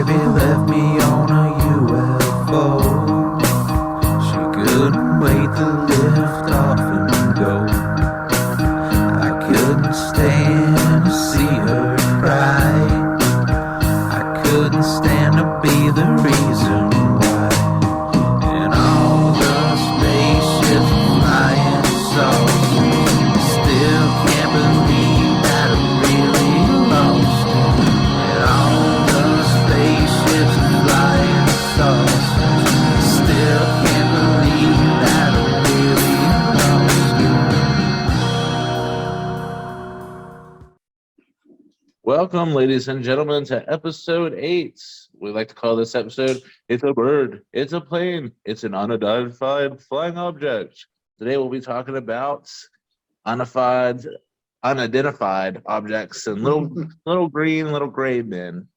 Baby left me on a UFO. She couldn't wait to lift off and go. I couldn't stand to see her cry. I couldn't stand to be the reason why. And all the spaceships flying saucers, still can't believe that I'm really lost. And all the spaceships flying saucers, still can't believe that I'm really lost. Welcome, ladies and gentlemen, to episode 8. We like to call this episode, It's a Bird, It's a Plane, It's an Unidentified Flying Object. Today we'll be talking about unidentified objects and little green, little gray men.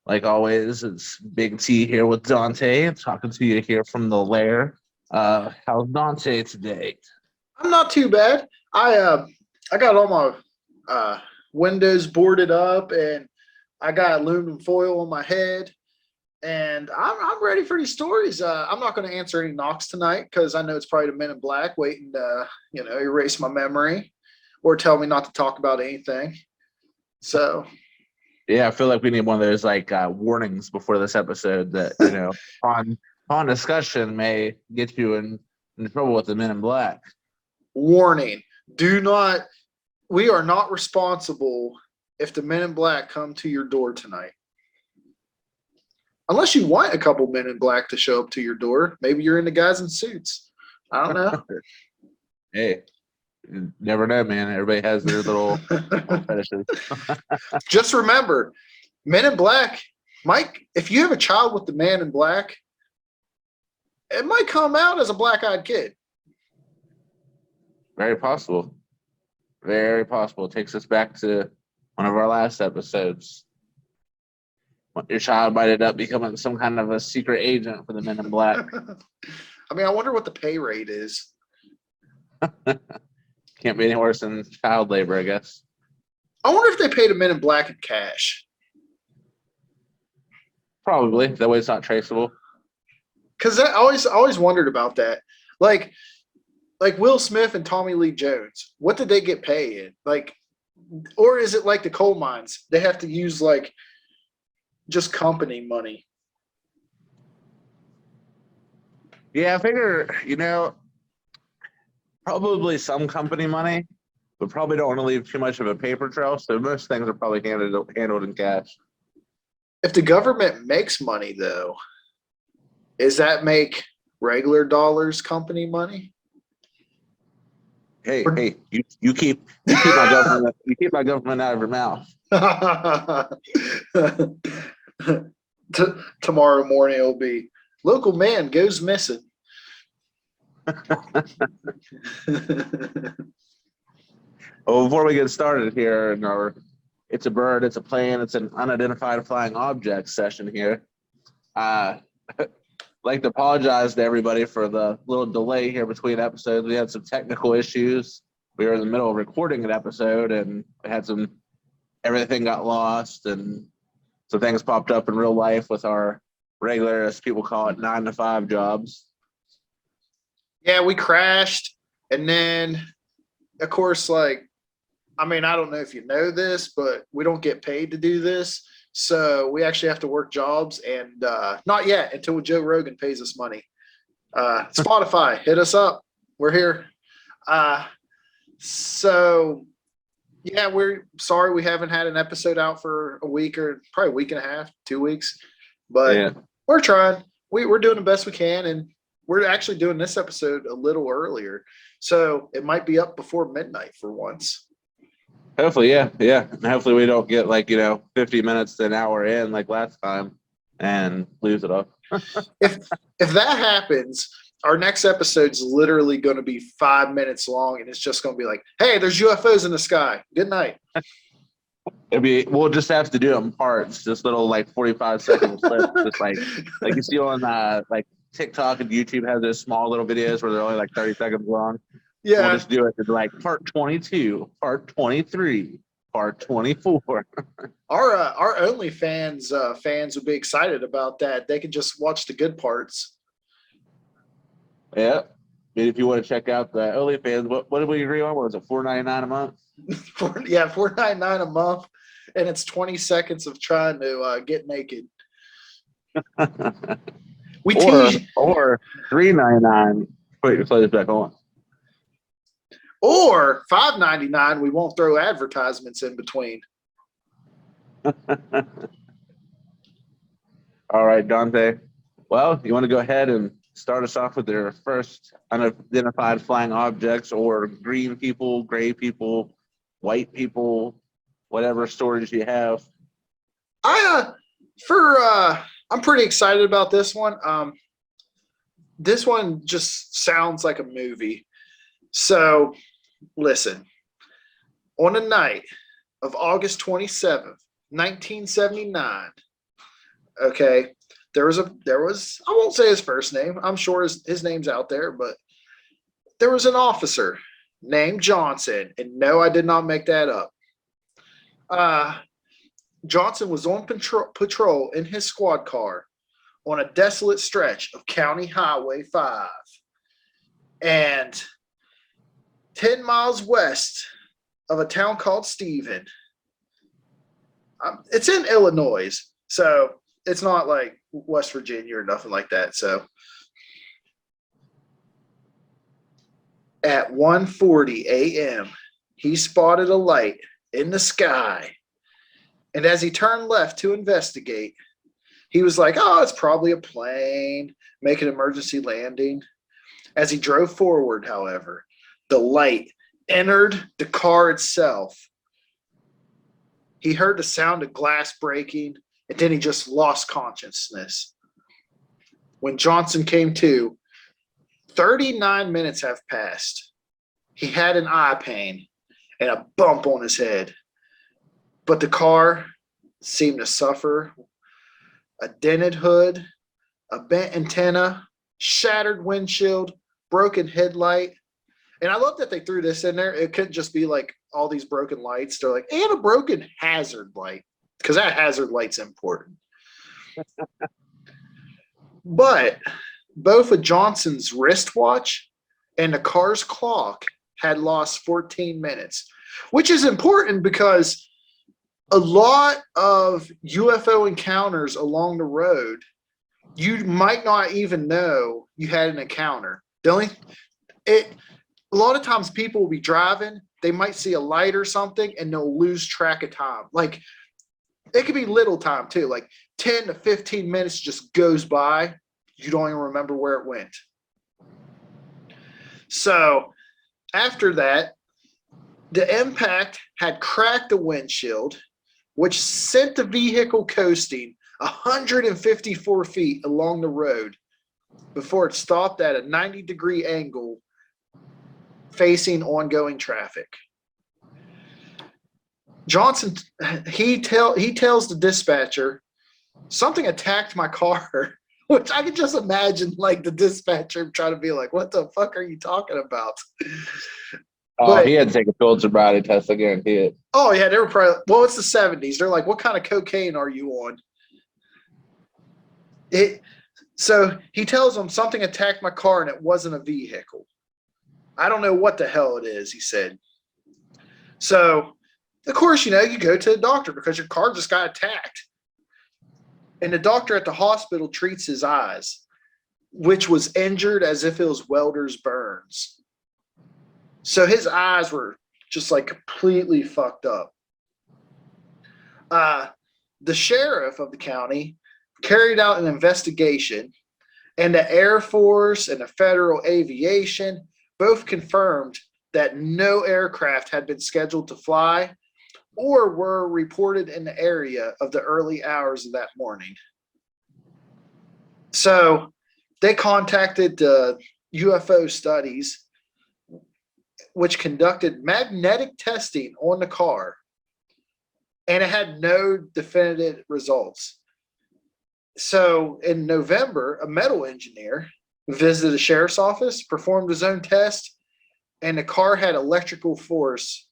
Like always, it's Big T here with Dante, talking to you here from the lair. How's Dante today? I'm not too bad. I got all my windows boarded up, and I got aluminum foil on my head, and I'm ready for these stories. I'm not going to answer any knocks tonight because I know it's probably the Men in Black waiting to erase my memory or tell me not to talk about anything. So Yeah, I feel like we need one of those like warnings before this episode that on discussion may get you in trouble with the Men in Black. warning: we are not responsible if the Men in Black come to your door tonight. Unless you want a couple Men in Black to show up to your door. Maybe you're into guys in suits. I don't know. Hey, you never know, man. Everybody has their little fetishes. Just remember, Men in Black, Mike, if you have a child with the Man in Black, it might come out as a black-eyed kid. Very possible. Very possible. It takes us back to one of our last episodes. Your child might end up becoming some kind of a secret agent for the Men in Black. I mean, I wonder what the pay rate is. Can't be any worse than child labor, I guess. I wonder if they pay the Men in Black in cash. Probably. That way it's not traceable. Because I always wondered about that. Like Will Smith and Tommy Lee Jones, what did they get paid? Or is it like the coal mines? They have to use just company money. Yeah, I figure, probably some company money, but probably don't want to leave too much of a paper trail. So most things are probably handled in cash. If the government makes money, though, does that make regular dollars company money? Hey, you keep my government out of your mouth. Tomorrow morning it'll be local man goes missing. Well, before we get started here in our It's a Bird, It's a Plane, It's an Unidentified Flying Object session here, I'd like to apologize to everybody for the little delay here between episodes. We had some technical issues. We were in the middle of recording an episode and everything got lost, and some things popped up in real life with our regular, as people call it, 9-to-5 jobs. Yeah, we crashed, and then of course, I don't know if you know this, but we don't get paid to do this. So we actually have to work jobs, and not yet until Joe Rogan pays us money. Spotify, hit us up. We're here. So yeah, we're sorry we haven't had an episode out for a week or probably a week and a half, 2 weeks, but yeah, we're trying. We're doing the best we can, and we're actually doing this episode a little earlier, so it might be up before midnight for once. Hopefully, yeah. And hopefully we don't get 50 minutes to an hour in like last time and lose it all. If that happens, our next episode's literally going to be 5 minutes long, and it's just going to be like, hey, there's UFOs in the sky. Good night. We'll just have to do it in parts, just little 45-second clips, just like you see on TikTok and YouTube have those small little videos where they're only 30 seconds long. Yeah. We'll just do it in part 22, part 23, part 24. Our OnlyFans fans would be excited about that. They can just watch the good parts. Yeah. And if you want to check out the OnlyFans, what did we agree on? What was it, $4.99 a month? $4.99 a month, and it's 20 seconds of trying to get naked. We tease, or $3.99. Put your clothes back on. or $5.99. We won't throw advertisements in between. All right, Dante. Well, you want to go ahead and start us off with your first unidentified flying objects, or green people, gray people, white people, whatever stories you have. I'm pretty excited about this one. This one just sounds like a movie. So listen, on the night of August 27th, 1979, okay, there was, I won't say his first name. I'm sure his name's out there, but there was an officer named Johnson. And no, I did not make that up. Johnson was on patrol in his squad car on a desolate stretch of County Highway 5. And 10 miles west of a town called Stephen. It's in Illinois, so it's not like West Virginia or nothing like that. So at 1:40 a.m., he spotted a light in the sky. And as he turned left to investigate, he was like, oh, it's probably a plane making an emergency landing. As he drove forward, however, the light entered the car itself. He heard the sound of glass breaking, and then he just lost consciousness. When Johnson came to, 39 minutes have passed. He had an eye pain and a bump on his head, but the car seemed to suffer a dented hood, a bent antenna, shattered windshield, broken headlight. And I love that they threw this in there. It couldn't just be like all these broken lights. They're like, and a broken hazard light, because that hazard light's important. But both of Johnson's wristwatch and the car's clock had lost 14 minutes, which is important because a lot of UFO encounters along the road, you might not even know you had an encounter. A lot of times people will be driving, they might see a light or something, and they'll lose track of time. Like, it could be little time too, like 10 to 15 minutes just goes by. You don't even remember where it went. So after that, the impact had cracked the windshield, which sent the vehicle coasting 154 feet along the road before it stopped at a 90-degree angle facing ongoing traffic. Johnson, he tells the dispatcher, something attacked my car, which I can just imagine like the dispatcher trying to be like, what the fuck are you talking about? He had to take a field sobriety test, I guarantee it. Oh, yeah, they were probably, well, it's the 70s. They're like, what kind of cocaine are you on? So he tells them something attacked my car and it wasn't a vehicle. I don't know what the hell it is, he said. So, of course, you go to the doctor because your car just got attacked. And the doctor at the hospital treats his eyes, which was injured as if it was welder's burns. So his eyes were just like completely fucked up. The sheriff of the county carried out an investigation, and the Air Force and the Federal Aviation both confirmed that no aircraft had been scheduled to fly or were reported in the area of the early hours of that morning. So they contacted UFO Studies, which conducted magnetic testing on the car, and it had no definitive results. So in November, a metal engineer visited the sheriff's office, performed his own test, and the car had electrical force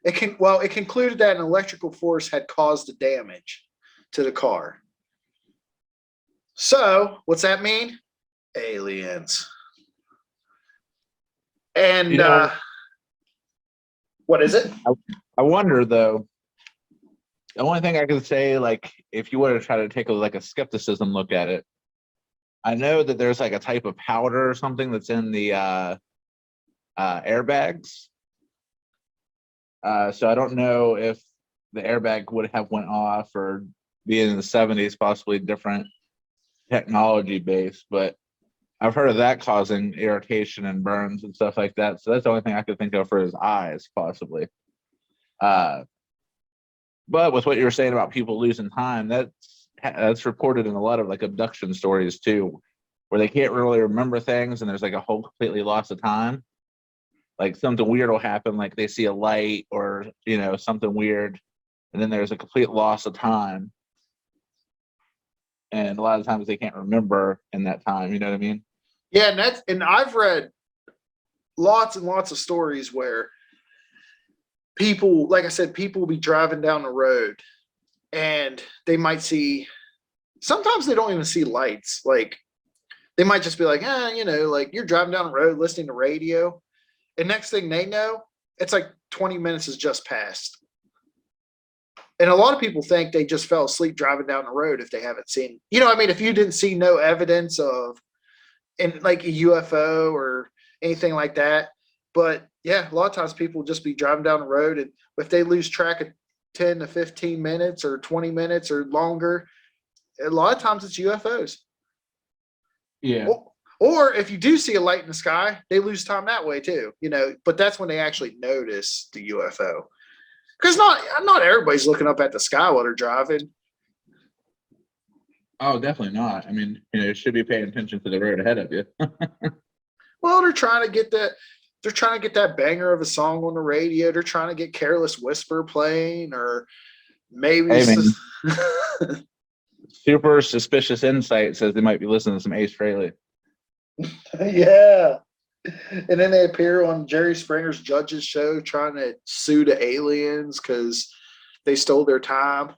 It concluded that an electrical force had caused the damage to the car. So, what's that mean? Aliens. And what is it? I wonder though. The only thing I can say, like, if you were to try to take a skepticism look at it, I know that there's like a type of powder or something that's in the airbags. So I don't know if the airbag would have went off, or being in the 70s, possibly different technology base, but I've heard of that causing irritation and burns and stuff like that. So that's the only thing I could think of for his eyes, possibly. But with what you were saying about people losing time, that's reported in a lot of like abduction stories too, where they can't really remember things and there's like a whole completely loss of time. Like something weird will happen, like they see a light or something weird, and then there's a complete loss of time. And a lot of times they can't remember in that time. You know what I mean? Yeah, and I've read lots and lots of stories where people, like I said, people will be driving down the road and they might see. Sometimes they don't even see lights. Like they might just be like, like you're driving down the road listening to radio, and next thing they know, it's like 20 minutes has just passed. And a lot of people think they just fell asleep driving down the road if they haven't seen, if you didn't see no evidence of like a UFO or anything like that. But yeah, a lot of times people just be driving down the road, and if they lose track of 10 to 15 minutes or 20 minutes or longer, a lot of times it's UFOs. Yeah. Or if you do see a light in the sky, they lose time that way too, but that's when they actually notice the UFO. Because not everybody's looking up at the sky while they're driving. Oh, definitely not. I mean, you should be paying attention to the road ahead of you. Well, they're trying to get that. They're trying to get that banger of a song on the radio. They're trying to get Careless Whisper playing, or maybe. Hey, man. Super Suspicious Insight says they might be listening to some Ace Frehley. Yeah. And then they appear on Jerry Springer's Judges show trying to sue the aliens because they stole their time.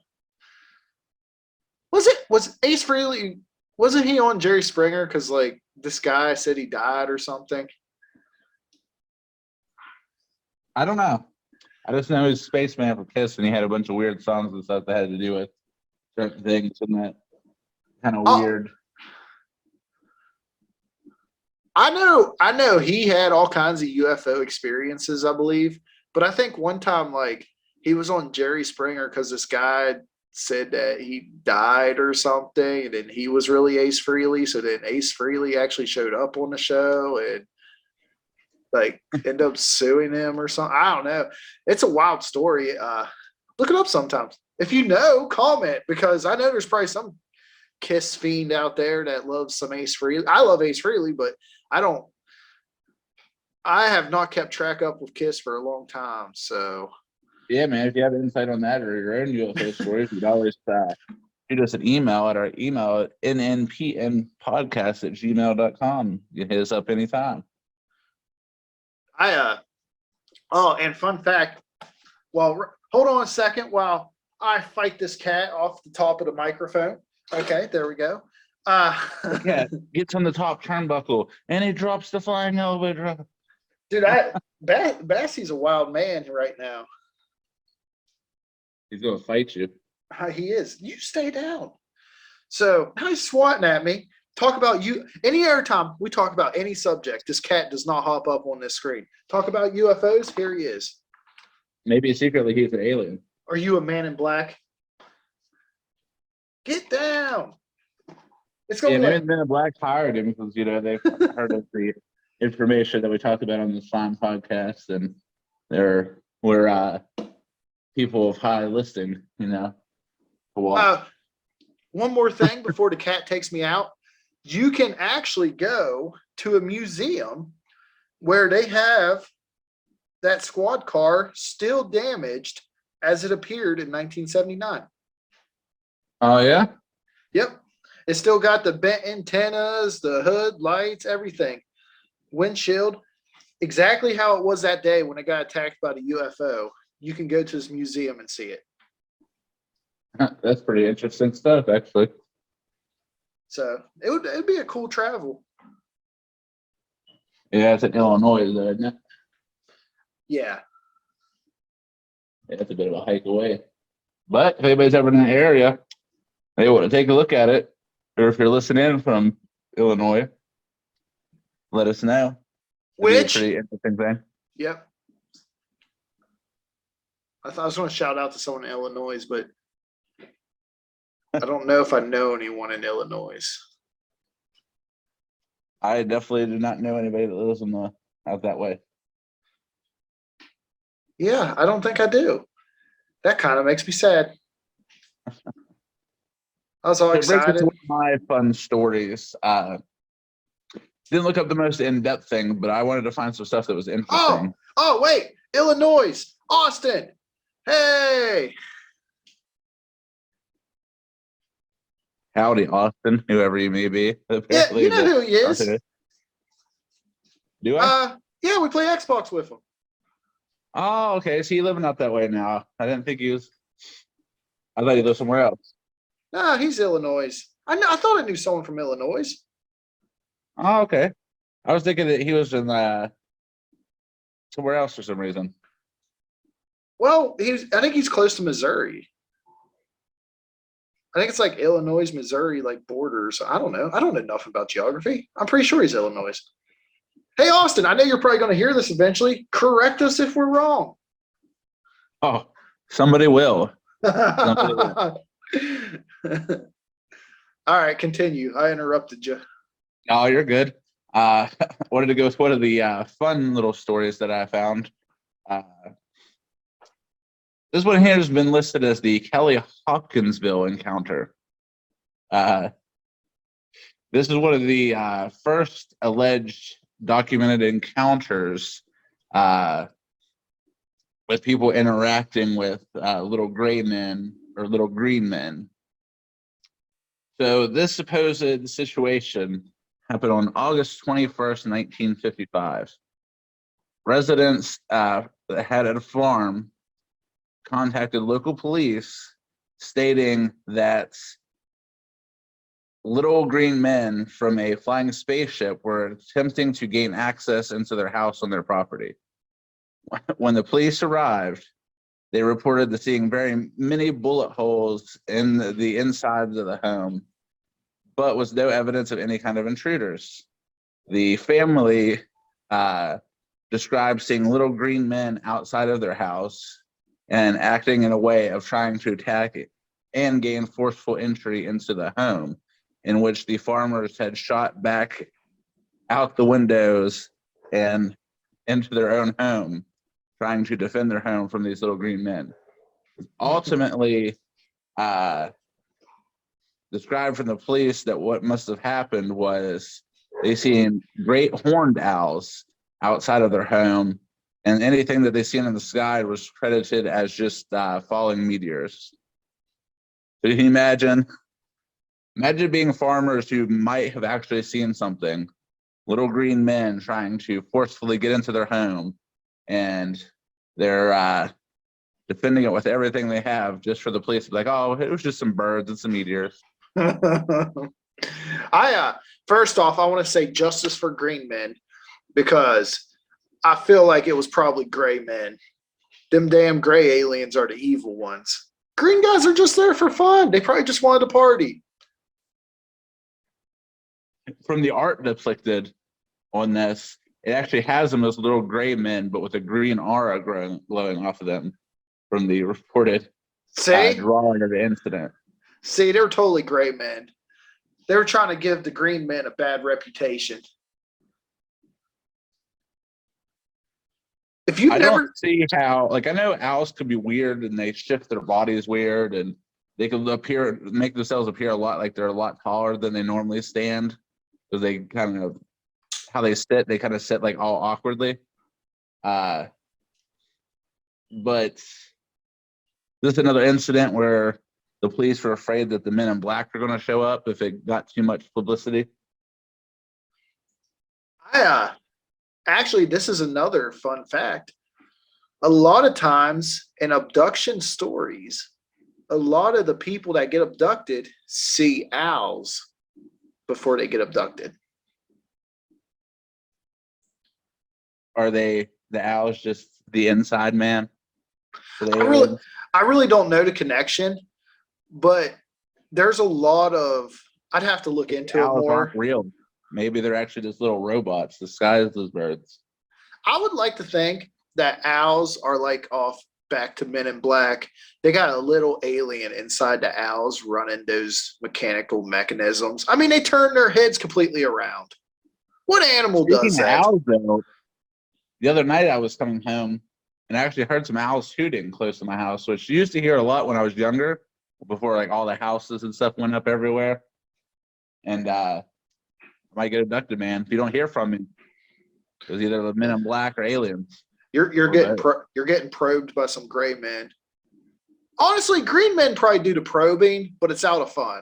Was Ace Frehley, wasn't he on Jerry Springer because like this guy said he died or something? I don't know. I just know he's Spaceman for Kiss, and he had a bunch of weird songs and stuff that had to do with certain things, and that kind of weird. I know he had all kinds of UFO experiences, I believe. But I think one time, like, he was on Jerry Springer because this guy said that he died or something, and then he was really Ace Frehley. So then Ace Frehley actually showed up on the show and like end up suing him or something. I don't know. It's a wild story. Look it up sometimes. If you know, comment, because I know there's probably some Kiss fiend out there that loves some Ace Frehley. I love Ace Frehley, but I have not kept track up with Kiss for a long time. So yeah, man, if you have insight on that or your own UFO stories, you'd always shoot us an email at our email at nnpnpodcast@gmail.com. You hit us up anytime. And fun fact, well, hold on a second while I fight this cat off the top of the microphone. Okay, there we go. Yeah, gets on the top turnbuckle and he drops the flying elevator. Dude, Bassie's a wild man right now. He's gonna fight you. He is. You stay down. So now he's swatting at me. Talk about you. Any other time we talk about any subject, this cat does not hop up on this screen. Talk about UFOs. Here he is. Maybe secretly he's an alien. Are you a man in black? Get down. It's going to be maybe Men in Black hired him because they've heard of the information that we talked about on the Slime podcast, and we're people of high listing, One more thing before the cat takes me out. You can actually go to a museum where they have that squad car still damaged as it appeared in 1979. Oh, yeah? Yep. It's still got the bent antennas, the hood, lights, everything. Windshield. Exactly how it was that day when it got attacked by the UFO. you can go to his museum and see it. That's pretty interesting stuff, actually. So it'd be a cool travel. Yeah, it's in Illinois, though, isn't it? Yeah. Yeah, it's a bit of a hike away. But if anybody's ever in the area, they want to take a look at it, or if you're listening from Illinois, let us know. It'd be a pretty interesting thing. Yep. I thought I was going to shout out to someone in Illinois, but I don't know if I know anyone in Illinois. I definitely do not know anybody that lives out that way. Yeah, I don't think I do. That kind of makes me sad. I was all It brings me excited. to one of my fun stories. Didn't look up the most in-depth thing, but I wanted to find some stuff that was interesting. Oh, wait. Illinois. Austin. Hey. Howdy, Austin, whoever you may be. Yeah, you know who he is. Do I? Yeah, we play Xbox with him. Oh, okay. So you living out that way now. I didn't think he was. I thought he lived somewhere else. Nah, he's Illinois. I thought I knew someone from Illinois. Oh, okay. I was thinking that he was in somewhere else for some reason. Well, I think he's close to Missouri. I think it's like Illinois, Missouri, like borders. I don't know. I don't know enough about geography. I'm pretty sure he's Illinois. Hey, Austin, I know you're probably going to hear this eventually. Correct us if we're wrong. Oh, somebody will. All right, continue. I interrupted you. Oh, you're good. Wanted to go with one of the fun little stories that I found. This one here has been listed as the Kelly Hopkinsville encounter. This is one of the first alleged documented encounters with people interacting with little gray men or little green men. So this supposed situation happened on August 21st, 1955. Residents that had a farm contacted local police stating that little green men from a flying spaceship were attempting to gain access into their house on their property. When the police arrived, they reported to seeing very many bullet holes in the insides of the home, but was no evidence of any kind of intruders. The family described seeing little green men outside of their house and acting in a way of trying to attack it and gain forceful entry into the home, in which the farmers had shot back out the windows and into their own home, trying to defend their home from these little green men. Ultimately, described from the police that what must have happened was they seen great horned owls outside of their home, and anything that they seen in the sky was credited as just falling meteors. So you can imagine being farmers who might have actually seen something, little green men trying to forcefully get into their home, and they're defending it with everything they have just for the police to be like, oh, it was just some birds and some meteors. First off, I want to say justice for green men, because I feel like it was probably gray men. Them damn gray aliens are the evil ones. Green guys are just there for fun. They probably just wanted to party. From the art depicted on this, it actually has them as little gray men, but with a green aura glowing off of them from the reported drawing of the incident. See, they're totally gray men. They were trying to give the green men a bad reputation. If you've never see how, like, I know owls could be weird and they shift their bodies weird and they can make themselves appear a lot like they're a lot taller than they normally stand, because they kind of, how they sit, they kind of sit like all awkwardly. But this is another incident where the police were afraid that the men in black were going to show up if it got too much publicity. Actually, this is another fun fact. a lot of times in abduction stories, a lot of the people that get abducted see owls before they get abducted. Are the owls just the inside man? I really don't know the connection, but there's a lot of, I'd have to look into it Owls more. aren't real. Maybe they're actually just little robots disguised as birds. I would like to think that owls are like off back to Men in Black. They got a little alien inside the owls running those mechanical mechanisms. I mean, they turn their heads completely around. What animal does Speaking of that? owls, though, the other night I was coming home and I actually heard some owls hooting close to my house, which I used to hear a lot when I was younger, before like all the houses and stuff went up everywhere. And I might get abducted, man. If you don't hear from me, it was either the Men in Black or aliens. You're getting probed by some gray men. Honestly, green men probably do the probing, but it's out of fun.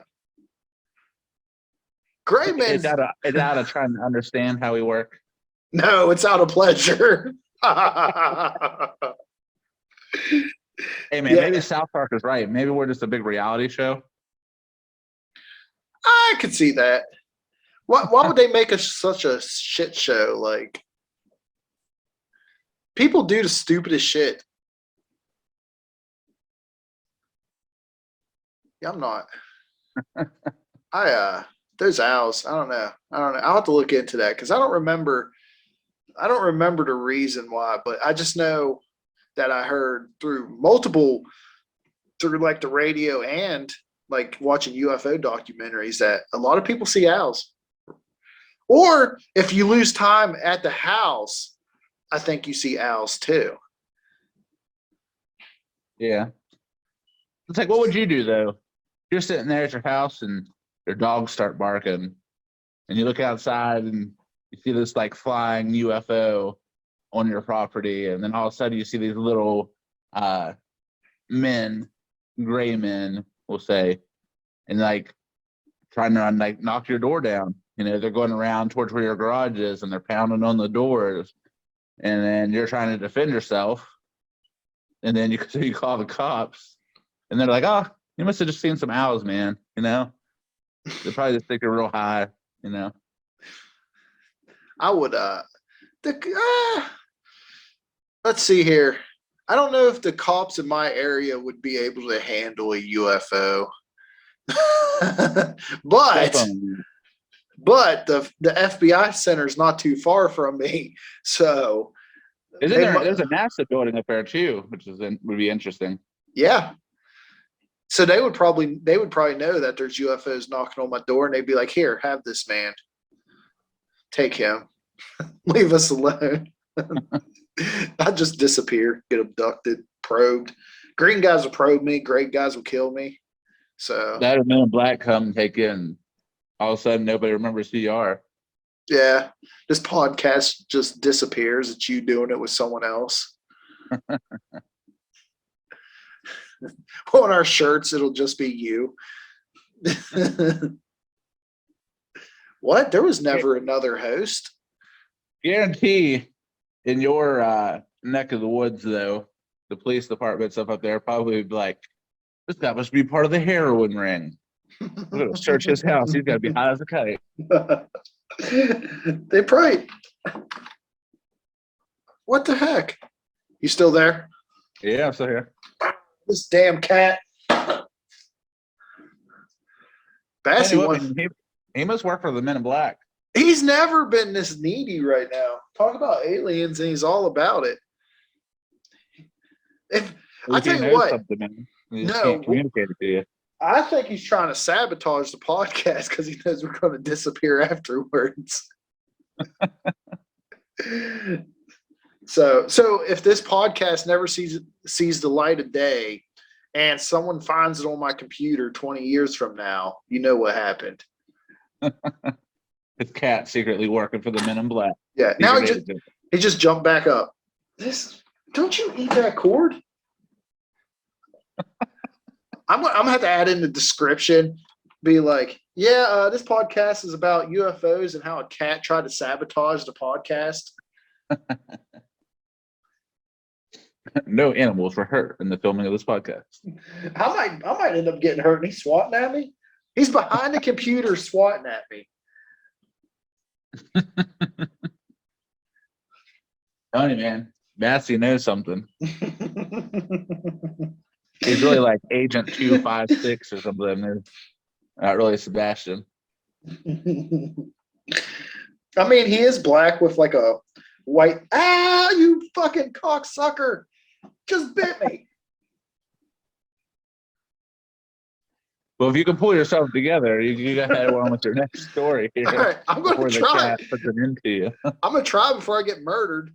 Gray men, It's out of trying to understand how we work. no, it's out of pleasure. Hey man, Yeah. maybe South Park is right. Maybe we're just a big reality show. I could see that. Why would they make such a shit show? Like, people do the stupidest shit. Yeah, I'm not. Those owls. I don't know. I'll have to look into that because I don't remember the reason why, but I just know that I heard through like the radio and like watching UFO documentaries that a lot of people see owls. Or if you lose time at the house, I think you see owls too. Yeah. It's like, what would you do though? You're sitting there at your house and your dogs start barking, and you look outside and you see this like flying UFO on your property, and then all of a sudden you see these little men, gray men, we'll say, and like trying to like knock your door down. You know, they're going around towards where your garage is and they're pounding on the doors, and then you're trying to defend yourself, and then you call the cops, and they're like, "Oh, you must have just seen some owls, man." You know, they probably just think you're real high. You know, I would let's see here. I don't know if the cops in my area would be able to handle a UFO. but the FBI center is not too far from me, so there's a NASA building up there too, which would be interesting. Yeah. So they would probably know that there's UFOs knocking on my door, and they'd be like, "Here, have this man. Take him. Leave us alone." I'd just disappear, get abducted, probed. Green guys will probe me, gray guys will kill me. So that or Men in Black come and take you, and all of a sudden nobody remembers who you are. yeah, this podcast just disappears. It's you doing it with someone else. On our shirts, it'll just be you. What? There was never another host. Guarantee in your neck of the woods, though, the police department stuff up there probably be like, "This guy must be part of the heroin ring. We're gonna search his house. He's got to be high as a kite." They probably. What the heck? You still there? Yeah, I'm still here. This damn cat. Bassy He must work for the Men in Black. He's never been this needy right now. Talk about aliens, and he's all about it. I tell you what, can't communicate it to you. I think he's trying to sabotage the podcast because he knows we're going to disappear afterwards. So if this podcast never sees the light of day, and someone finds it on my computer 20 years from now, you know what happened. His cat secretly working for the Men in Black. Yeah, now he just jumped back up. Don't you eat that cord? I'm gonna have to add in the description, be like, yeah, this podcast is about UFOs and how a cat tried to sabotage the podcast. No animals were hurt in the filming of this podcast. I might end up getting hurt and he's swatting at me. He's behind the computer swatting at me. Tony, man, Massey knows something. He's really like Agent 256 or something. Not really Sebastian. I mean, he is black with like a white. Ah, you fucking cocksucker! Just bit me. Well, if you can pull yourself together, you got to head on with your next story here. All right, I'm going before to the try. cat puts it into you. I'm going to try before I get murdered.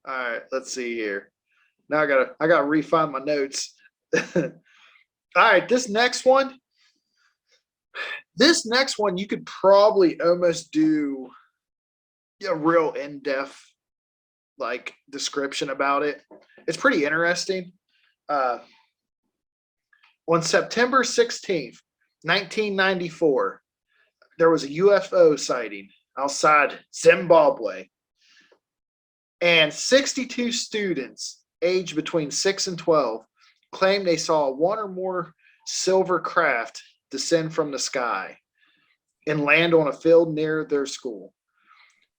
All right, let's see here. Now I gotta refine my notes. All right, this next one you could probably almost do a real in-depth like description about it. It's pretty interesting. On September 16th, 1994, there was a UFO sighting outside Zimbabwe. And 62 students aged between 6 and 12 claimed they saw one or more silver craft descend from the sky and land on a field near their school.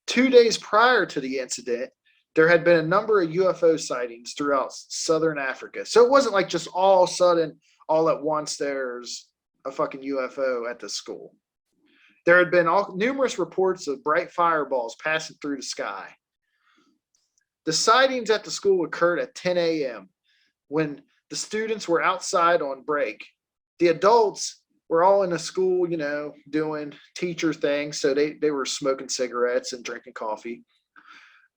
2 days prior to the incident, there had been a number of UFO sightings throughout southern Africa. So it wasn't like just all of a sudden, all at once, there's a fucking UFO at the school. There had been numerous reports of bright fireballs passing through the sky. The sightings at the school occurred at 10 a.m. when the students were outside on break. The adults were all in the school, doing teacher things. So they were smoking cigarettes and drinking coffee.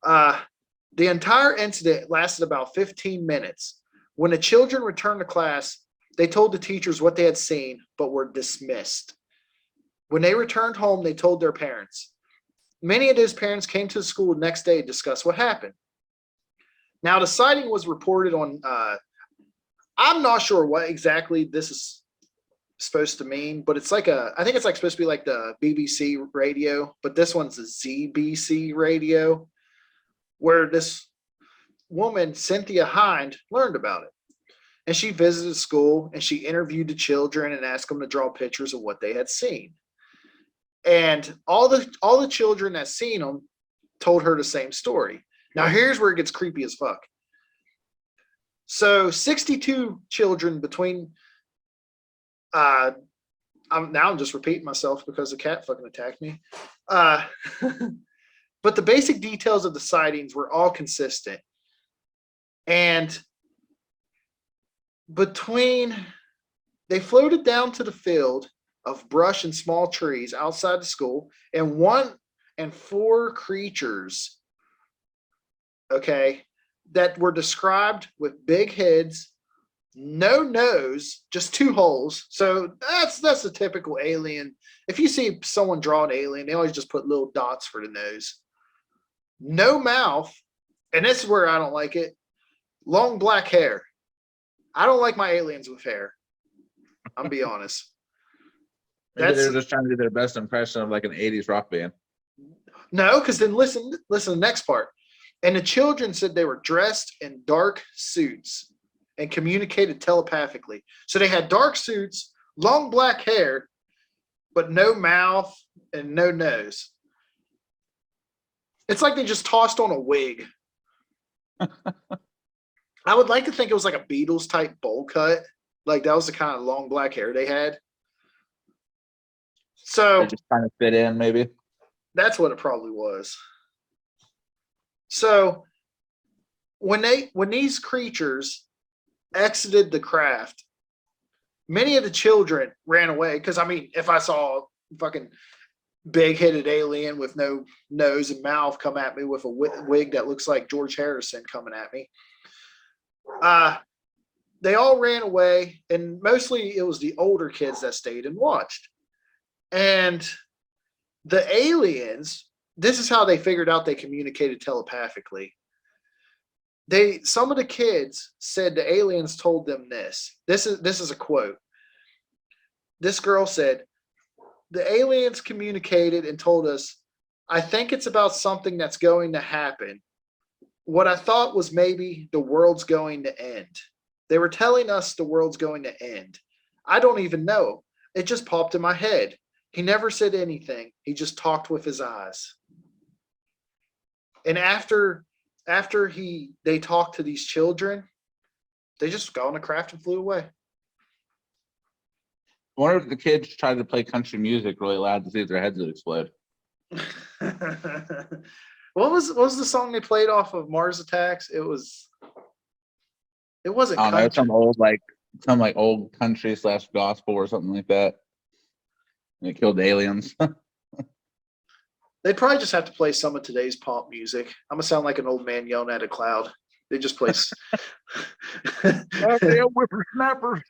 The entire incident lasted about 15 minutes. When the children returned to class, they told the teachers what they had seen, but were dismissed. When they returned home, they told their parents. Many of those parents came to the school the next day to discuss what happened. Now, the sighting was reported on, I'm not sure what exactly this is supposed to mean, but it's like I think it's like supposed to be like the BBC radio, but this one's a ZBC radio, where this woman, Cynthia Hind, learned about it. And she visited school and she interviewed the children and asked them to draw pictures of what they had seen. And all the children that seen them told her the same story. Now, here's where it gets creepy as fuck. So 62 children between, I'm just repeating myself because the cat fucking attacked me. But the basic details of the sightings were all consistent. And they floated down to the field of brush and small trees outside the school, and 4 creatures, okay, that were described with big heads, no nose, just 2 holes. So that's the typical alien. If you see someone draw an alien, they always just put little dots for the nose. No mouth, and this is where I don't like it. Long black hair. I don't like my aliens with hair. I'm be honest. Maybe they're just trying to do their best impression of like an 80s rock band. No, because then listen to the next part. And the children said they were dressed in dark suits and communicated telepathically. So they had dark suits, long black hair, but no mouth and no nose. It's like they just tossed on a wig. I would like to think it was like a Beatles type bowl cut. Like that was the kind of long black hair they had. So they're just trying to fit in, maybe. That's what it probably was. So when these creatures exited the craft, many of the children ran away. Because I mean, if I saw a fucking big-headed alien with no nose and mouth come at me with a wig that looks like George Harrison coming at me, they all ran away, and mostly it was the older kids that stayed and watched. And the aliens, this is how they figured out they communicated telepathically. Some of the kids said the aliens told them this. This is a quote. This girl said, "The aliens communicated and told us, I think it's about something that's going to happen what I thought was maybe the world's going to end. They were telling us the world's going to end. I don't even know. It just popped in my head. He never said anything. He just talked with his eyes. And after they talked to these children, they just got on a craft and flew away. I wonder if the kids tried to play country music really loud to see if their heads would explode. What was the song they played off of Mars Attacks? It wasn't I don't know, country. some old country / gospel or something like that. And it killed the aliens. They'd probably just have to play some of today's pop music. I'm gonna sound like an old man yelling at a cloud. They just play. Damn whippersnapper.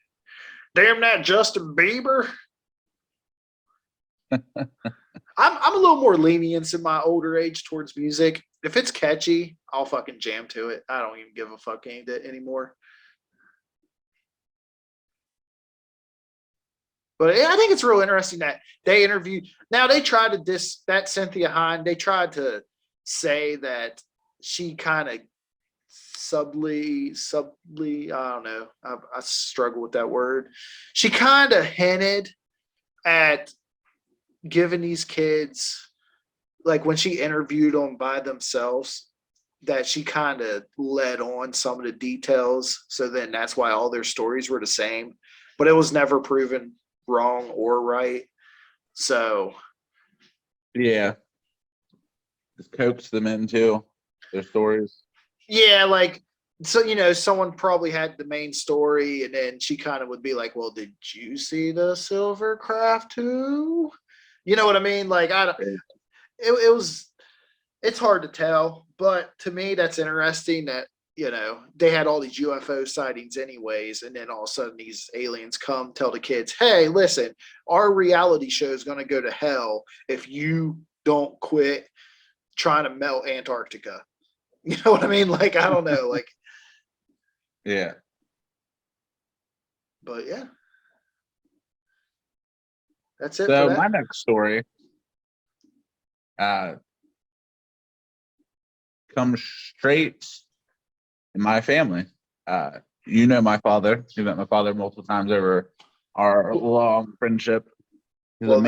Damn that Justin Bieber. I'm a little more lenient in my older age towards music. If it's catchy, I'll fucking jam to it. I don't even give a fuck anymore. But I think it's real interesting that they interviewed. Now they tried to that Cynthia Hine. They tried to say that she kind of subtly. I don't know. I struggle with that word. She kind of hinted at giving these kids, like when she interviewed them by themselves, that she kind of led on some of the details. So then that's why all their stories were the same, but it was never proven wrong or right. So yeah, just coax them into their stories. Yeah, so someone probably had the main story, and then she kind of would be like, "Well, did you see the silver craft too?" You know what I mean? Like I don't. It was. It's hard to tell, but to me, that's interesting that they had all these UFO sightings anyways, and then all of a sudden these aliens come tell the kids, "Hey, listen, our reality show is going to go to hell if you don't quit trying to melt Antarctica." You know what I mean? Like I don't know, Yeah. But yeah, that's it So for my that. next story comes straight in my family. My father. You met my father multiple times over our long friendship. He's a Well,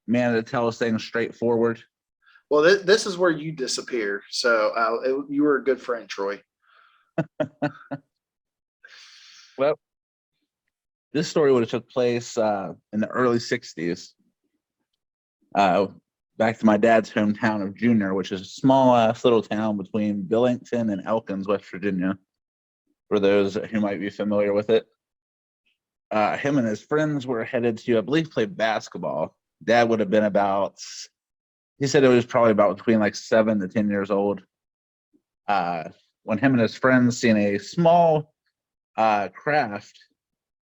man that tells things straightforward. this is where you disappear. So you were a good friend, Troy. Well, this story would have took place in the early 60s. Back to my dad's hometown of Junior, which is a small little town between Billington and Elkins, West Virginia, for those who might be familiar with it. Him and his friends were headed to, I believe, play basketball. Dad would have been he said it was probably about between like 7 to 10 years old. When him and his friends seen a small craft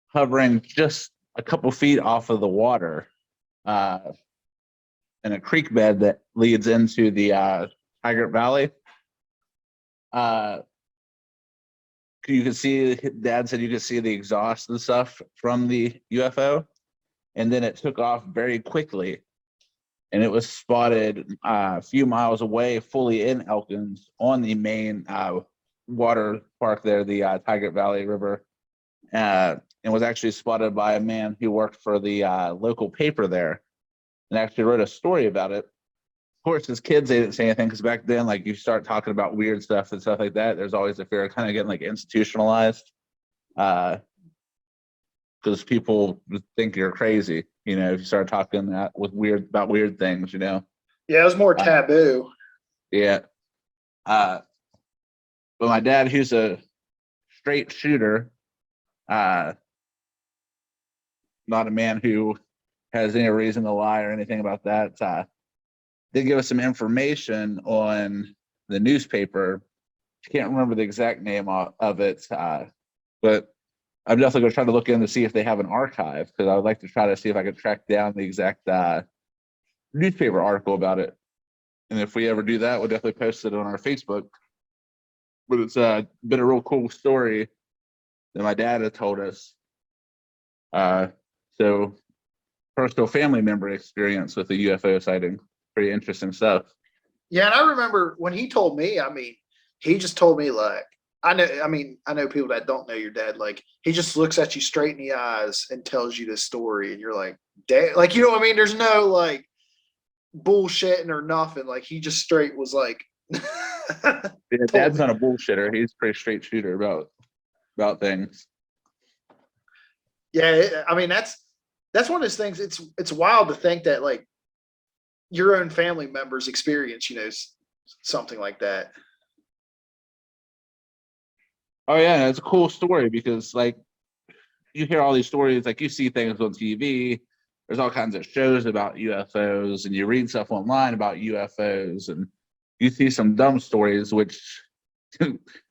hovering just a couple feet off of the water in a creek bed that leads into the Tigert Valley. You could see, Dad said you could see the exhaust and stuff from the UFO, and then it took off very quickly, and it was spotted a few miles away, fully in Elkins, on the main water park there, the Tigert Valley River, and was actually spotted by a man who worked for the local paper there, and actually wrote a story about it. Of course, as kids, they didn't say anything because back then, like, you start talking about weird stuff and stuff like that, there's always a fear of kind of getting like institutionalized, because people think you're crazy, if you start talking about weird things, Yeah, it was more taboo. Yeah. But my dad, who's a straight shooter, not a man who has any reason to lie or anything about that, did give us some information on the newspaper. I can't remember the exact name of it, but I'm definitely going to try to look in to see if they have an archive, because I would like to try to see if I could track down the exact newspaper article about it. And if we ever do that, we'll definitely post it on our Facebook. But it's been a real cool story that my dad had told us. So personal family member experience with a UFO sighting. Pretty interesting stuff. Yeah, and I remember when he told me, I mean, he just told me like I know people that don't know your dad, like he just looks at you straight in the eyes and tells you this story and you're like, damn, like you know what I mean? There's no like bullshitting or nothing. Like he just straight was like Yeah, told Dad's me. not a bullshitter. He's a pretty straight shooter about things. Yeah, I mean that's one of those things. It's wild to think that like your own family members experience, you know, something like that. Oh yeah, it's a cool story because like you hear all these stories, like you see things on TV. There's all kinds of shows about UFOs, and you read stuff online about UFOs, and you see some dumb stories. Which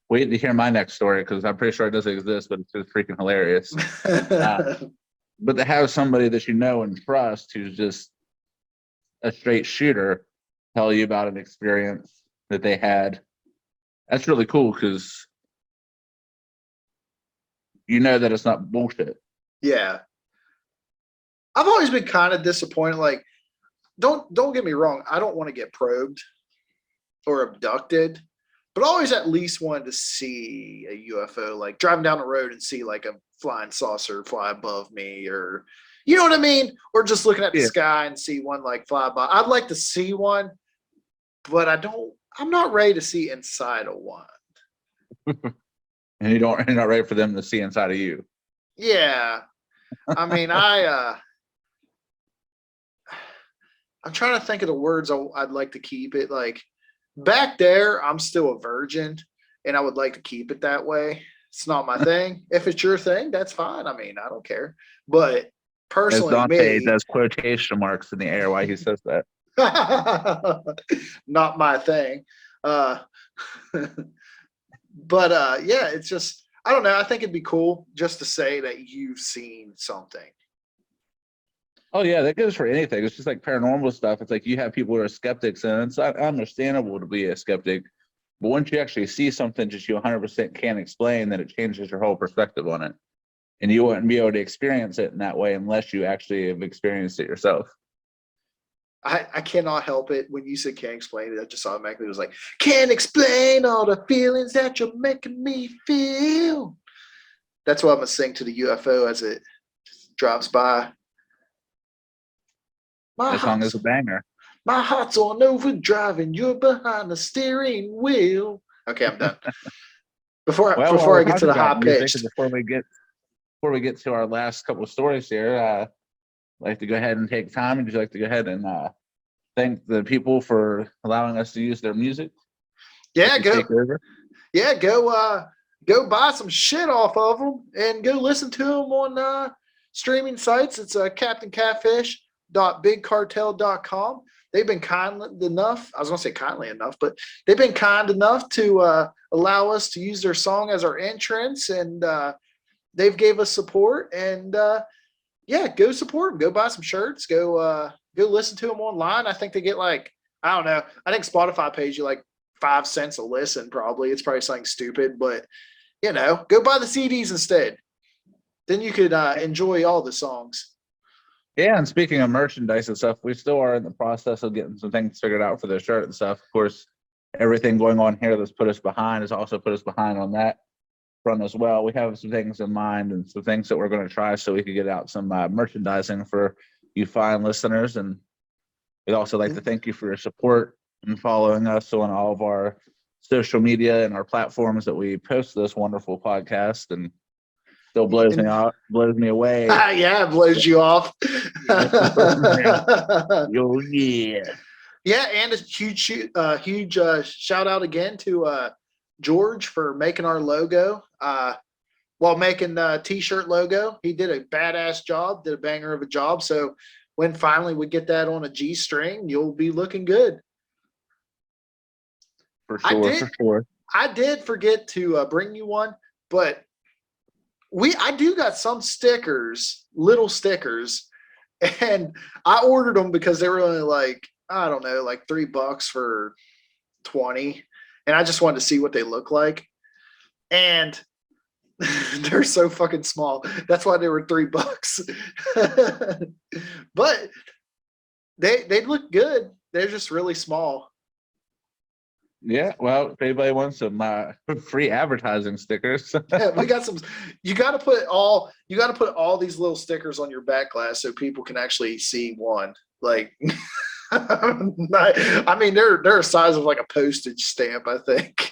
wait to hear my next story because I'm pretty sure it doesn't exist, but it's just freaking hilarious. Uh, but to have somebody that you know and trust who's just a straight shooter tell you about an experience that they had, that's really cool because you know that it's not bullshit. Yeah. I've always been kind of disappointed. Like, don't get me wrong. I don't want to get probed or abducted, but I always at least wanted to see a UFO, like driving down the road and see like a flying saucer fly above me, or you know what I mean, or just looking at the Yeah, sky and see one like fly by. I'd like to see one, but I don't. I'm not ready to see inside of one. and you're not ready for them to see inside of you. Yeah, I mean, I'm trying to think of the words I'd like to keep it like back there. I'm still a virgin, and I would like to keep it that way. It's not my thing. If it's your thing, that's fine. I mean, I don't care. But As personally, Dante me, does quotation marks in the air while he says that. not my thing. Uh, but yeah, it's just I don't know. I think it'd be cool just to say that you've seen something. Oh yeah, that goes for anything. It's just like paranormal stuff. It's like you have people who are skeptics, and it's understandable to be a skeptic. But once you actually see something just you 100% can't explain, then it changes your whole perspective on it. And you wouldn't be able to experience it in that way unless you actually have experienced it yourself. I cannot help it. When you said can't explain it, I just automatically was like, can't explain all the feelings that you're making me feel. That's what I'm gonna sing to the UFO as it drops by. My That song is heart's a banger. my heart's on overdrive and you're behind the steering wheel. Okay, I'm done. Well, while Before we're I get to talking the about high music, pitched. and before we get to our last couple of stories here, I'd like to go ahead and take time, and just like to go ahead and thank the people for allowing us to use their music. Yeah, To take over. go buy some shit off of them and go listen to them on streaming sites. It's Captain Catfish.bigcartel.com. They've been kind enough. I was going to say kindly enough, but they've been kind enough to allow us to use their song as our entrance, and they've gave us support. And yeah, go support them. Go buy some shirts. Go listen to them online. I think they get like I don't know. I think Spotify pays you like 5 cents a listen. Probably it's probably something stupid, but you know, go buy the CDs instead. Then you could enjoy all the songs. Yeah, and speaking of merchandise and stuff, we still are in the process of getting some things figured out for the shirt and stuff. Of course, everything going on here that's put us behind has also put us behind on that front as well. We have some things in mind and some things that we're going to try so we could get out some merchandising for you fine listeners. And we'd also like to thank you for your support and following us on all of our social media and our platforms that we post this wonderful podcast. And still blows me And out, blows me away. yeah, it blows you off. Yo, yeah. Yeah, and a huge shout out again to George for making our logo. While making the t-shirt logo, he did a badass job, did a banger of a job. So when finally we get that on a G string, you'll be looking good. For sure. I did forget to bring you one, but I do got some stickers, little stickers, and I ordered them because they were only like I don't know, like $3 for 20, and I just wanted to see what they look like, and they're so fucking small. That's why they were $3. But they look good. They're just really small. Yeah, well, if anybody wants some free advertising stickers, We got some. You got to put all these little stickers on your back glass so people can actually see one. Like, I mean, they're a size of like a postage stamp, I think.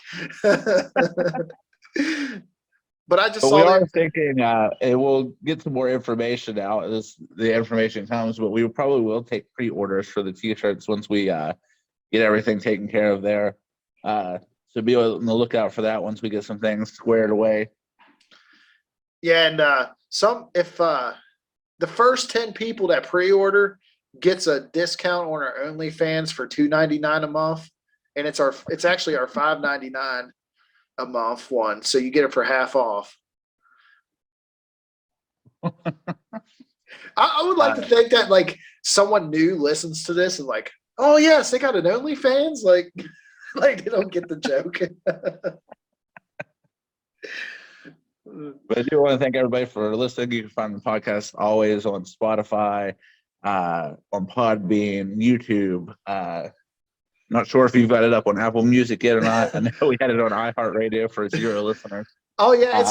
But I just but we saw are that. thinking it will get some more information out as the information comes. But we probably will take pre-orders for the T-shirts once we get everything taken care of there. So be on the lookout for that once we get some things squared away. Yeah, and if the first 10 people that pre-order gets a discount on our OnlyFans for $2.99 a month, and it's actually our $5.99 a month one, so you get it for half off. I would like to think that like someone new listens to this and like, oh yes, they got an OnlyFans, like like they don't get the joke. But I do want to thank everybody for listening. You can find the podcast always on Spotify, on Podbean, YouTube. Not sure if you've got it up on Apple Music yet or not. I know we had it on iHeartRadio for 0 listeners. Oh yeah,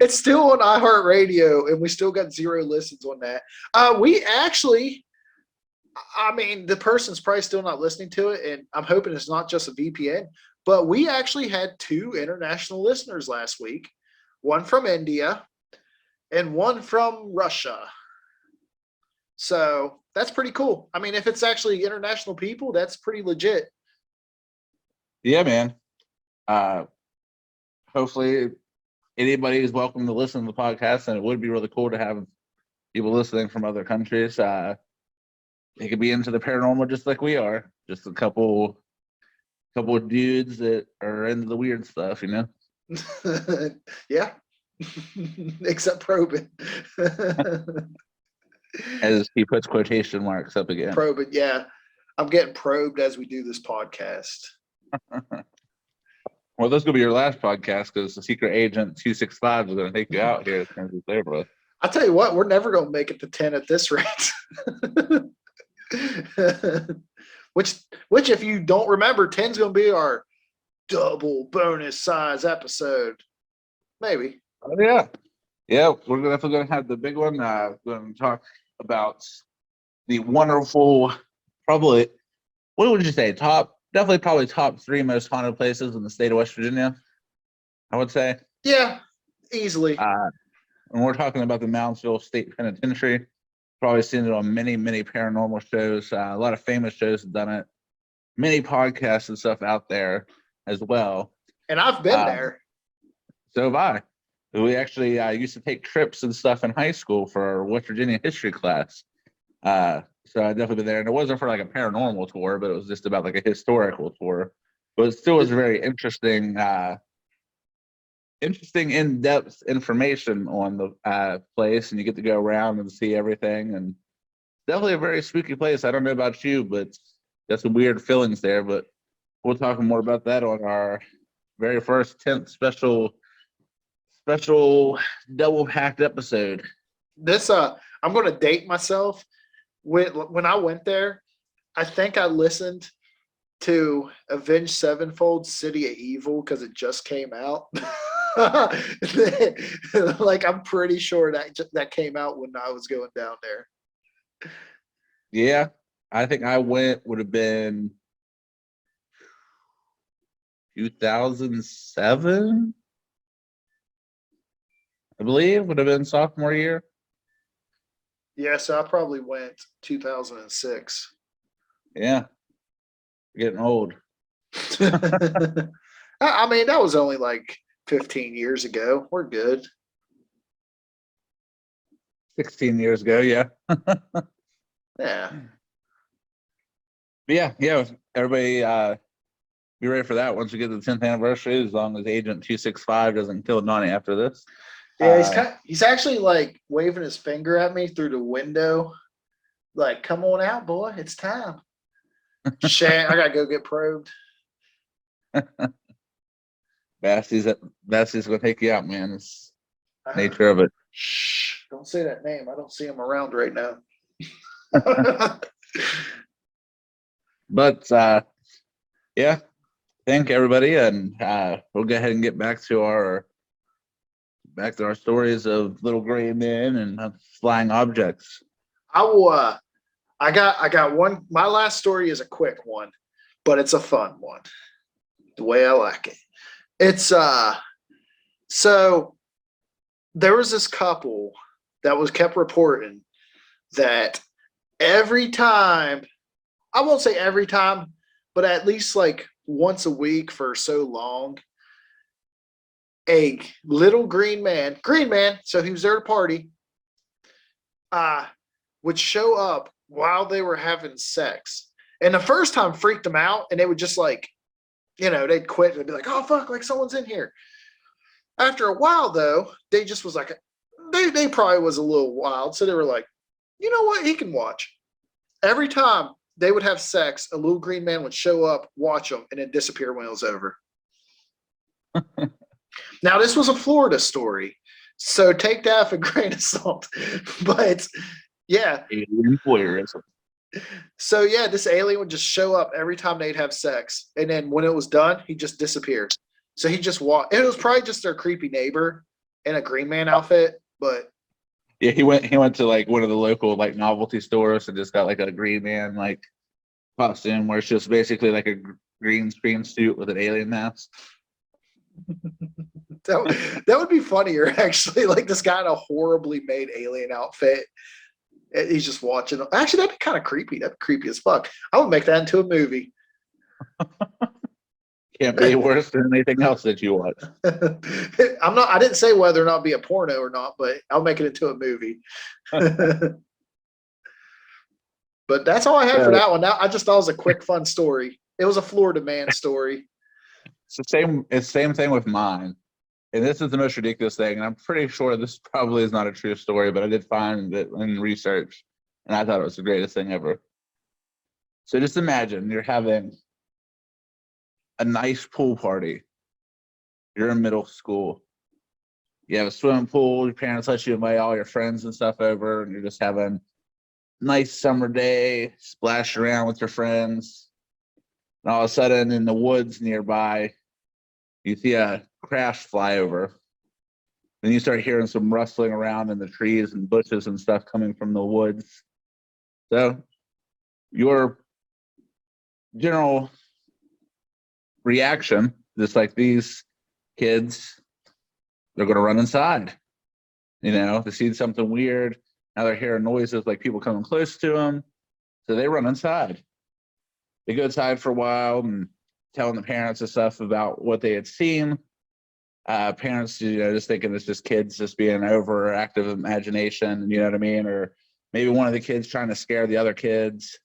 it's still on iHeartRadio, and we still got 0 listens on that. We actually, I mean, the person's probably still not listening to it, and I'm hoping it's not just a VPN. But we actually had 2 international listeners last week, one from India and one from Russia. So that's pretty cool. I mean, if it's actually international people, that's pretty legit. Yeah, man. Hopefully anybody is welcome to listen to the podcast, and it would be really cool to have people listening from other countries. They could be into the paranormal just like we are. Just a couple of dudes that are into the weird stuff, you know? Yeah. Except probing. As he puts quotation marks up again. Probing, yeah. I'm getting probed as we do this podcast. Well, this will be your last podcast because the secret agent 265 is going to take you out here as soon as he's there, bro. I'll tell you what, we're never going to make it to 10 at this rate. Which, if you don't remember, 10's going to be our double bonus size episode. Maybe. Oh, yeah. Yeah, we're definitely going to have the big one. We're going to talk about the wonderful, probably, what would you say, probably top 3 most haunted places in the state of West Virginia, I would say. Yeah, easily. And we're talking about the Moundsville State Penitentiary. Probably seen it on many, many paranormal shows. A lot of famous shows have done it. Many podcasts and stuff out there as well. And I've been there. So have I. We actually used to take trips and stuff in high school for our West Virginia history class. So I definitely been there. And it wasn't for like a paranormal tour, but it was just about like a historical tour. But it still was very interesting in-depth information on the place, and you get to go around and see everything, and definitely a very spooky place. I don't know about you, but got some weird feelings there, but we'll talk more about that on our very first 10th special double packed episode. This I'm going to date myself. When I went there, I think I listened to Avenged Sevenfold City of Evil because it just came out. Like, I'm pretty sure that came out when I was going down there. Yeah, I think I would have been 2007, I believe, would have been sophomore year. Yeah, so I probably went 2006. Yeah, getting old. I mean, that was only like 15 years ago. We're good. 16 years ago, yeah. Yeah. But yeah, everybody be ready for that once we get to the 10th anniversary, as long as Agent 265 doesn't kill Donnie after this. Yeah, he's actually like waving his finger at me through the window, like, come on out, boy, it's time. Shit, I gotta go get probed. Bassie's gonna take you out, man. It's nature of it. Shh, don't say that name. I don't see him around right now. But yeah, Thank everybody, and we'll go ahead and get back to our stories of little gray men and flying objects. I will. I got one. My last story is a quick one, but it's a fun one. The way I like it. It's so there was this couple that was kept reporting that every time, I won't say every time, but at least like once a week for so long, a little green man, so he was there to party, would show up while they were having sex. And the first time freaked them out, and they would just like, they'd quit and be like, oh fuck, like someone's in here. After a while though, they just was like, they probably was a little wild. So they were like, you know what? He can watch. Every time they would have sex, a little green man would show up, watch them, and then disappear when it was over. Now, this was a Florida story, so take that with a grain of salt. But yeah. Alien voyeurism. So yeah, this alien would just show up every time they'd have sex. And then when it was done, he just disappeared. So he just walked. It was probably just their creepy neighbor in a green man outfit, but yeah, he went to like one of the local like novelty stores and just got like a green man like costume where it's just basically like a green screen suit with an alien mask. that would be funnier actually. Like this guy in a horribly made alien outfit. He's just watching. Actually, that'd be kind of creepy. That'd be creepy as fuck. I would make that into a movie. Can't be worse than anything else that you watch. I didn't say whether or not be a porno or not, but I'll make it into a movie. But that's all I had for that one. Now I just thought it was a quick, fun story. It was a Florida man story. It's the same thing with mine. And this is the most ridiculous thing. And I'm pretty sure this probably is not a true story, but I did find it in research. And I thought it was the greatest thing ever. So just imagine you're having a nice pool party. You're in middle school. You have a swimming pool. Your parents let you invite all your friends and stuff over. And you're just having a nice summer day, splash around with your friends. And all of a sudden in the woods nearby, you see a crash fly over. Then you start hearing some rustling around in the trees and bushes and stuff coming from the woods. So your general reaction, just like these kids, they're going to run inside. They see something weird. Now they're hearing noises like people coming close to them. So they run inside. They go inside for a while and telling the parents and stuff about what they had seen. Parents, just thinking it's just kids just being overactive imagination, you know what I mean? Or maybe one of the kids trying to scare the other kids,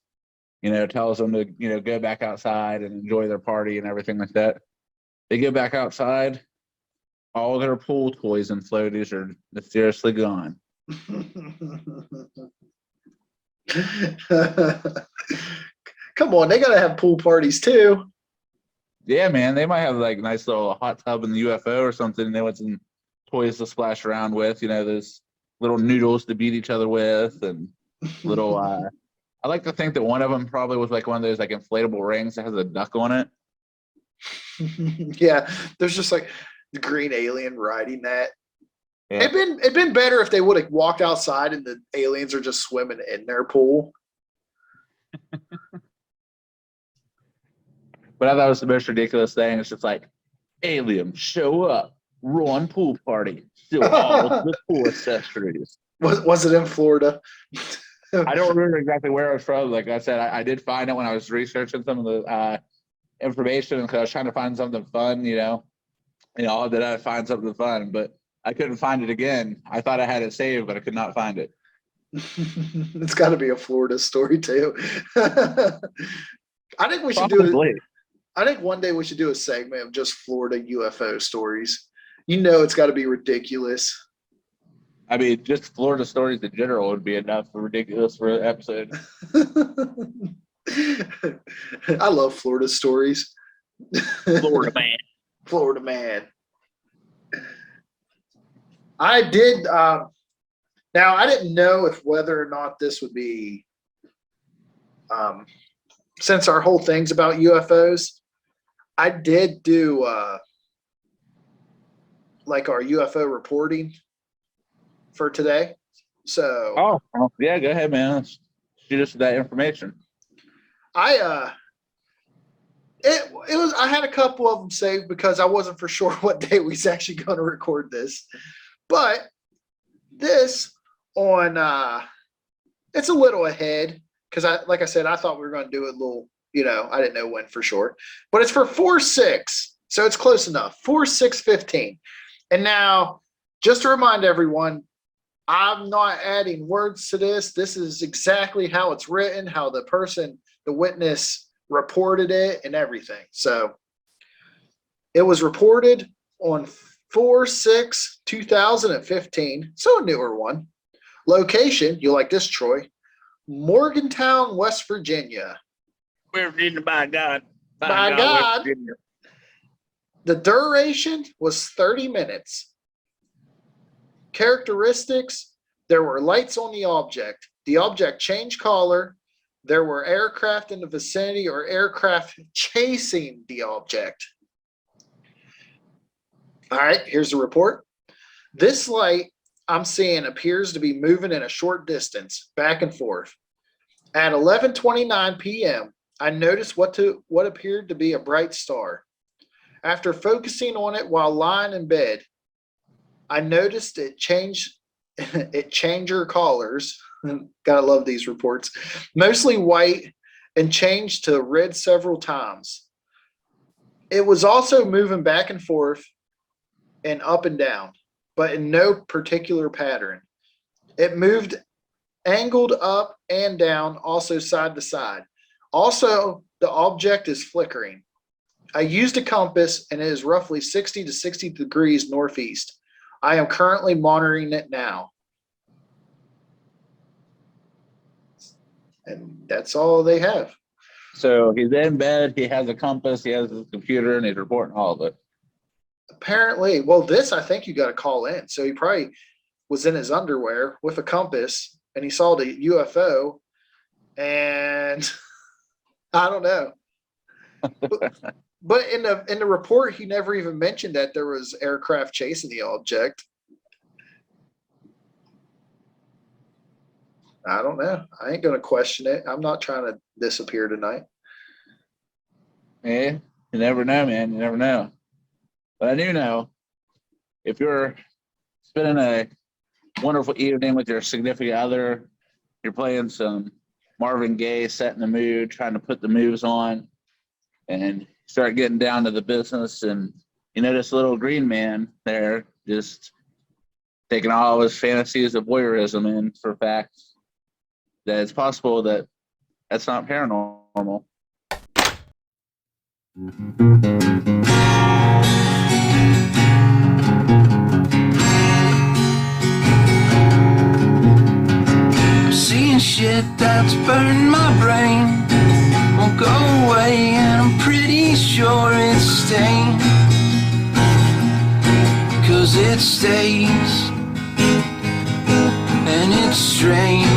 tells them to, go back outside and enjoy their party and everything like that. They go back outside, all their pool toys and floaties are mysteriously gone. Come on, they gotta have pool parties too. Yeah, man, they might have like a nice little hot tub in the UFO or something. They want some toys to splash around with, those little noodles to beat each other with, and little. I like to think that one of them probably was like one of those like inflatable rings that has a duck on it. Yeah, there's just like the green alien riding that. Yeah. It'd been better if they would have walked outside and the aliens are just swimming in their pool. But I thought it was the most ridiculous thing. It's just like, aliens show up, run pool party, still all the pool accessories. Was it in Florida? I don't remember exactly where it was from. Like I said, I did find it when I was researching some of the information because I was trying to find something fun, that I find something fun, but I couldn't find it again. I thought I had it saved, but I could not find it. It's got to be a Florida story too. I think we should do it. I think one day we should do a segment of just Florida UFO stories. It's got to be ridiculous. I mean, just Florida stories in general would be enough for ridiculous for an episode. I love Florida stories. Florida man. Florida man. I did. Now, I didn't know if whether or not this would be, since our whole thing's about UFOs, I did do like our UFO reporting for today. So Oh, yeah, go ahead, man. Let's shoot us that information. It was I had a couple of them saved because I wasn't for sure what day we was actually going to record this. But this on it's a little ahead because like I said, I thought we were going to do it a little, I didn't know when for sure. But it's for 4/6. So it's close enough. 4/6/15. And now, just to remind everyone, I'm not adding words to this. This is exactly how it's written, how the witness reported it and everything. So it was reported on 4/6/2015. So a newer one. Location, you like this, Troy? Morgantown, West Virginia. West Virginia, by God. By God. The duration was 30 minutes. Characteristics, there were lights on the object. The object changed color. There were aircraft in the vicinity or aircraft chasing the object. All right, here's the report. This light I'm seeing appears to be moving in a short distance, back and forth. At 11:29 p.m., I noticed what appeared to be a bright star. After focusing on it while lying in bed, I noticed it changed colors. Gotta love these reports. Mostly white and changed to red several times. It was also moving back and forth and up and down, but in no particular pattern. It moved angled up and down, also side to side. Also, the object is flickering. I used a compass and it is roughly 60 to 60 degrees northeast. I am currently monitoring it now. And that's all they have. So he's in bed, he has a compass, he has his computer, and he's reporting all of it. Apparently, well, this I think you got to call in. So he probably was in his underwear with a compass and he saw the UFO and I don't know. But in the report, he never even mentioned that there was aircraft chasing the object. I don't know. I ain't gonna question it. I'm not trying to disappear tonight. Yeah, you never know, man. You never know. But I do know if you're spending a wonderful evening with your significant other, you're playing some Marvin Gaye, setting the mood, trying to put the moves on, and start getting down to the business, and you notice a little green man there just taking all of his fantasies of voyeurism in for facts that it's possible that that's not paranormal. I'm seeing shit that's burning my brain. Won't go away, and I'm pretty sure it's staying. 'Cause it stays, and it's strange.